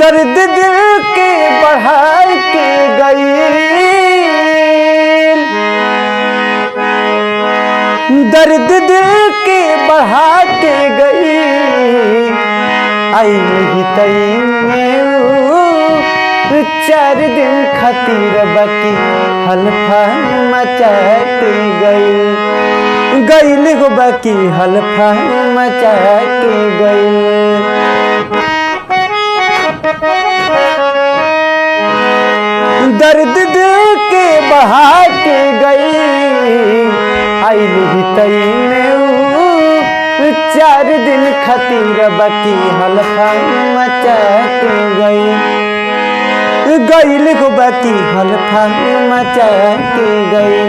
दर्द दिल के बढ़ा के गई, दर्द दिल के बढ़ा के गई, आई नहीं तई में 4 दिन खातिर बाकी हल्फा मचा के गई हो, बाकी हल्फा मचा के गई। दर्द दिल के बहा के गई, आई नहीं तई में 4 दिन खातिर बाकी हल्फा मचा के गई हो, बाकी हल्फा मचा के गई।